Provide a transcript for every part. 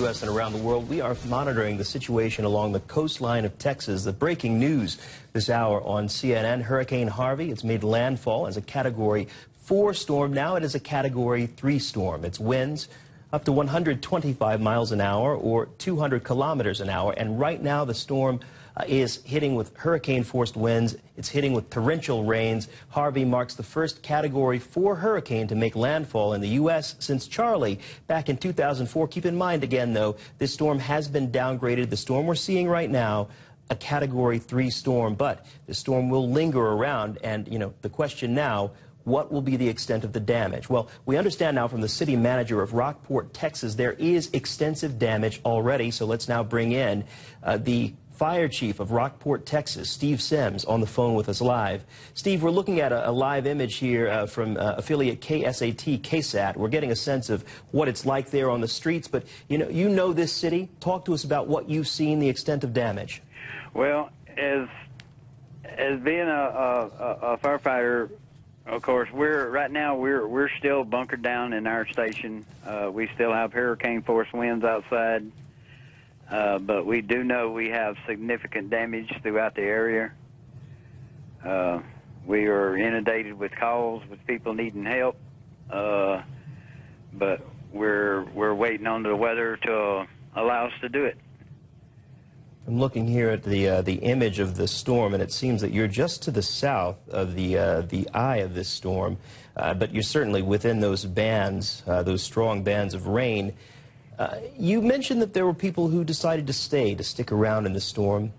U.S. and around the world, we are monitoring the situation along the coastline of Texas. The breaking news this hour on CNN, Hurricane Harvey, it's made landfall as a Category 4 storm. Now it is a Category 3 storm. Its winds up to 125 miles an hour or 200 kilometers an hour. And right now the storm is hitting with hurricane-force winds. It's hitting with torrential rains. Harvey marks the first Category 4 hurricane to make landfall in the U.S. since Charley back in 2004. Keep in mind again, though, this storm has been downgraded. The storm we're seeing right now, a Category 3 storm, but the storm will linger around. And, you know, the question now, what will be the extent of the damage? Well, we understand now from the city manager of Rockport, Texas, there is extensive damage already. So let's now bring in the Fire Chief of Rockport, Texas, Steve Sims, on the phone with us live. Steve, we're looking at a live image here from affiliate KSAT. We're getting a sense of what it's like there on the streets, but you know this city. Talk to us about what you've seen, the extent of damage. Well, as being a firefighter, of course, right now we're still bunkered down in our station. We still have hurricane force winds outside. But we do know we have significant damage throughout the area. We are inundated with calls with people needing help, but we're waiting on the weather to allow us to do it. I'm looking here at the image of the storm, and it seems that you're just to the south of the eye of this storm, but you're certainly within those bands, those strong bands of rain. You mentioned that there were people who decided to stick around in the storm.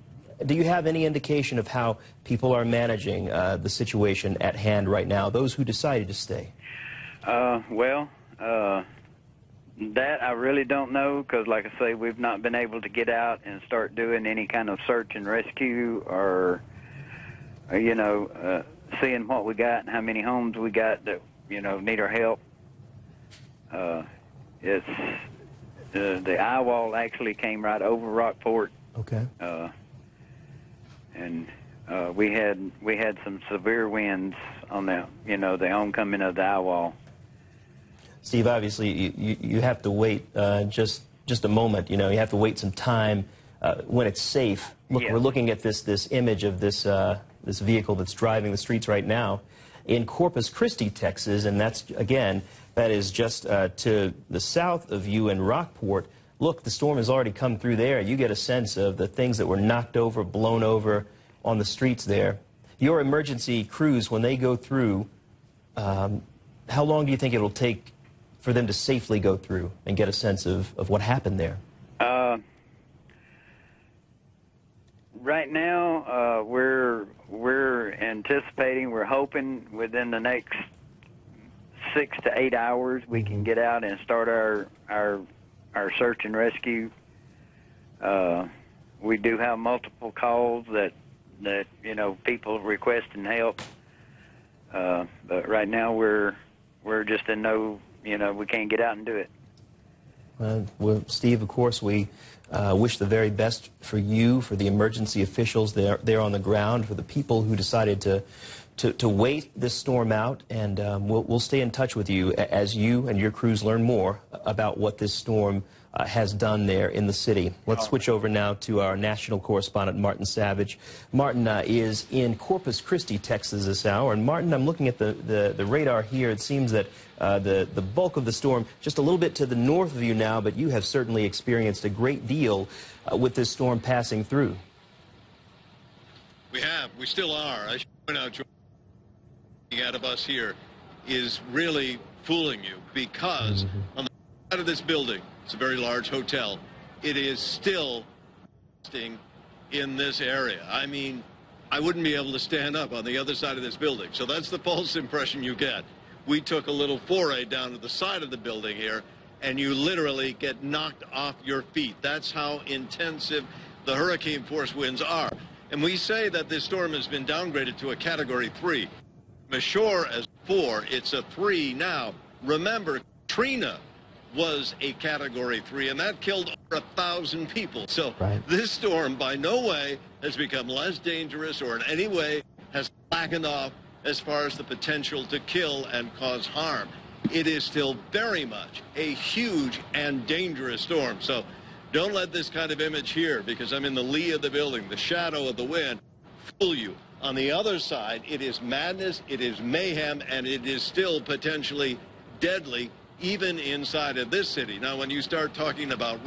Do you have any indication of how people are managing the situation at hand right now, those who decided to stay? That I really don't know, because like I say, we've not been able to get out and start doing any kind of search and rescue or seeing what we got and how many homes we got that, need our help. The eye wall actually came right over Rockport. Okay. And we had some severe winds on the oncoming of the eye wall. Steve, obviously you have to wait just a moment. You have to wait some time when it's safe. Look, yeah. We're looking at this image of this vehicle that's driving the streets right now in Corpus Christi, Texas, and that is just to the south of you in Rockport. Look, the storm has already come through there. You get a sense of the things that were knocked over, blown over on the streets there. Your emergency crews, when they go through, how long do you think it'll take for them to safely go through and get a sense of what happened there? Right now, we're anticipating, we're hoping within the next 6 to 8 hours we can get out and start our search and rescue. We do have multiple calls that people requesting help. But right now we're just in we can't get out and do it. Well, Steve, of course, we wish the very best for you, for the emergency officials there on the ground, for the people who decided to wait this storm out, and we'll stay in touch with you as you and your crews learn more about what this storm has done there in the city. Let's switch over now to our national correspondent, Martin Savage. Martin is in Corpus Christi, Texas this hour. And Martin, I'm looking at the radar here. It seems that the bulk of the storm just a little bit to the north of you now, but you have certainly experienced a great deal with this storm passing through. We have. We still are. I should point out, out of us here is really fooling you, because on the side of this building, it's a very large hotel, it is still in this area. I mean, I wouldn't be able to stand up on the other side of this building. So that's the false impression you get. We took a little foray down to the side of the building here, and you literally get knocked off your feet. That's how intensive the hurricane force winds are. And we say that this storm has been downgraded to a Category 3. Ashore as 4, it's a 3 now. Remember, Katrina was a Category 3, and that killed over 1,000 people. So This storm by no way has become less dangerous or in any way has slackened off as far as the potential to kill and cause harm. it is still very much a huge and dangerous storm. So don't let this kind of image here, because I'm in the lee of the building, the shadow of the wind, fool you. On the other side, it is madness, it is mayhem, and it is still potentially deadly, even inside of this city. Now, when you start talking about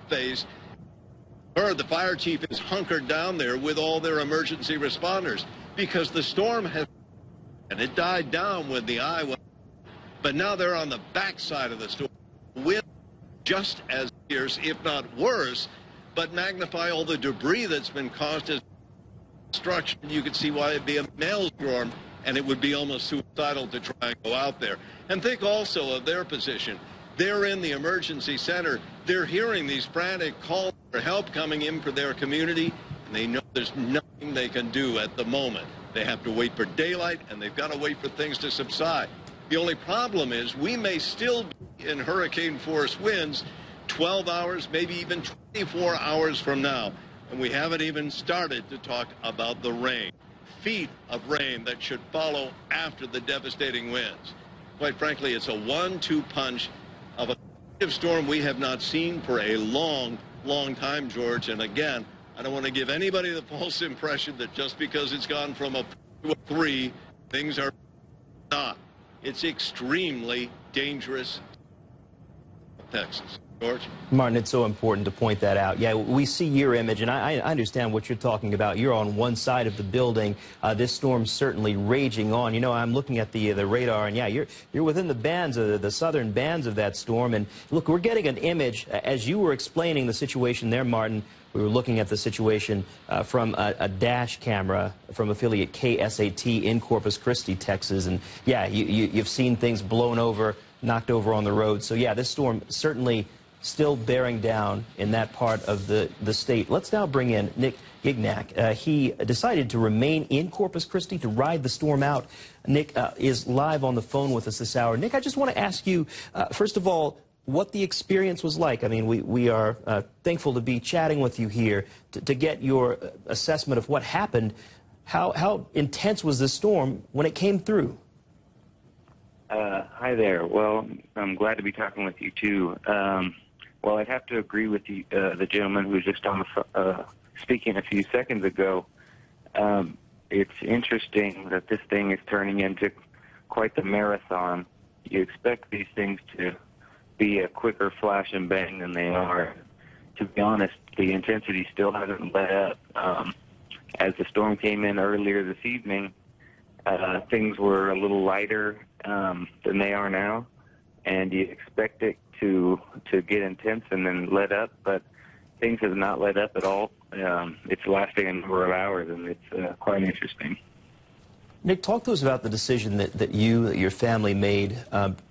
phase, the fire chief is hunkered down there with all their emergency responders because the storm has, and it died down when the eye went, but now they're on the backside of the storm with just as fierce, if not worse, but magnify all the debris that's been caused as destruction. You can see why it'd be a maelstrom, and it would be almost suicidal to try and go out there. And think also of their position. They're in the emergency center. They're hearing these frantic calls for help coming in for their community, and they know there's nothing they can do at the moment. They have to wait for daylight, and they've got to wait for things to subside. The only problem is we may still be in hurricane force winds 12 hours, maybe even 24 hours from now. And we haven't even started to talk about the rain. Feet of rain that should follow after the devastating winds. Quite frankly, it's a 1-2 punch of a storm we have not seen for a long, long time, George. And again, I don't want to give anybody the false impression that just because it's gone from a 4 to a 3, things are not. It's extremely dangerous, Texas. George? Martin, it's so important to point that out. Yeah, we see your image, and I understand what you're talking about. You're on one side of the building. This storm's certainly raging on. You know, I'm looking at the radar, and yeah, you're within the bands of the southern bands of that storm. And look, we're getting an image as you were explaining the situation there, Martin. We were looking at the situation from a dash camera from affiliate KSAT in Corpus Christi, Texas. And yeah, you've seen things blown over, knocked over on the road. So yeah, this storm certainly still bearing down in that part of the state. Let's now bring in Nick Gignac. He decided to remain in Corpus Christi to ride the storm out. Nick is live on the phone with us this hour. Nick, I just want to ask you, first of all, what the experience was like. I mean, we are thankful to be chatting with you here to get your assessment of what happened. How intense was this storm when it came through? Hi there. Well, I'm glad to be talking with you, too. Well, I'd have to agree with the gentleman who was just on the speaking a few seconds ago. It's interesting that this thing is turning into quite the marathon. You expect these things to be a quicker flash and bang than they are. To be honest, the intensity still hasn't let up. As the storm came in earlier this evening, things were a little lighter than they are now, and you expect it to get intense and then let up, but things have not let up at all. It's lasting a number of hours, and it's quite interesting. Nick, talk to us about the decision that your family made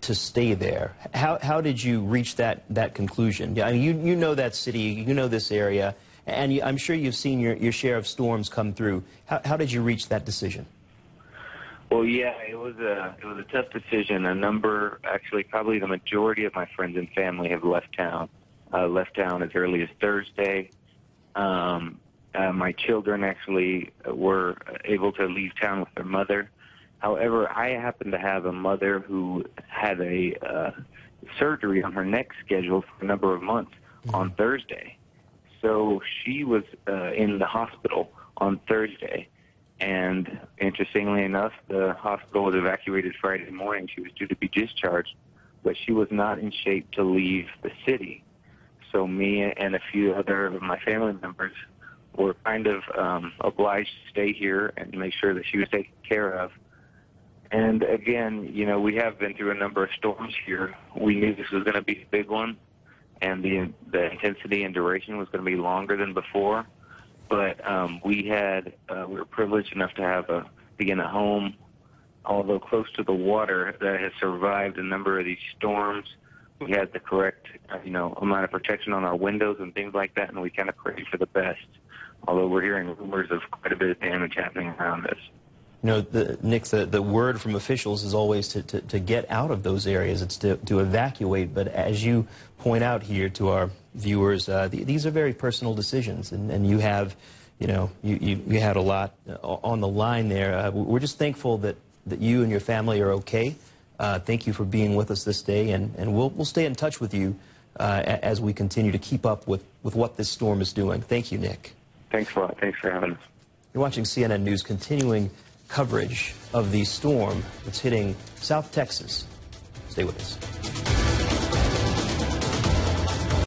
to stay there. How did you reach that conclusion? I mean, you know that city, you know this area, and I'm sure you've seen your share of storms come through. How did you reach that decision? Well, yeah, it was a tough decision. Actually, probably the majority of my friends and family have left town. Left town as early as Thursday. My children actually were able to leave town with their mother. However, I happen to have a mother who had a surgery on her neck scheduled for a number of months on Thursday. So she was in the hospital on Thursday. And interestingly enough, the hospital was evacuated Friday morning. She was due to be discharged, but she was not in shape to leave the city. So me and a few other of my family members were kind of obliged to stay here and make sure that she was taken care of. And again, you know, we have been through a number of storms here. We knew this was going to be a big one, and the intensity and duration was going to be longer than before. But we were privileged enough to be in a home, although close to the water, that has survived a number of these storms. We had the correct, amount of protection on our windows and things like that, and we kind of prayed for the best. Although we're hearing rumors of quite a bit of damage happening around us. You know, Nick, the word from officials is always to get out of those areas. It's to evacuate. But as you point out here to our viewers, these are very personal decisions, and you have, you had a lot on the line there. We're just thankful that you and your family are okay. Thank you for being with us this day, and we'll stay in touch with you as we continue to keep up with what this storm is doing. Thank you, Nick. Thanks a lot. Thanks for having us. You're watching CNN News, continuing coverage of the storm that's hitting South Texas. Stay with us.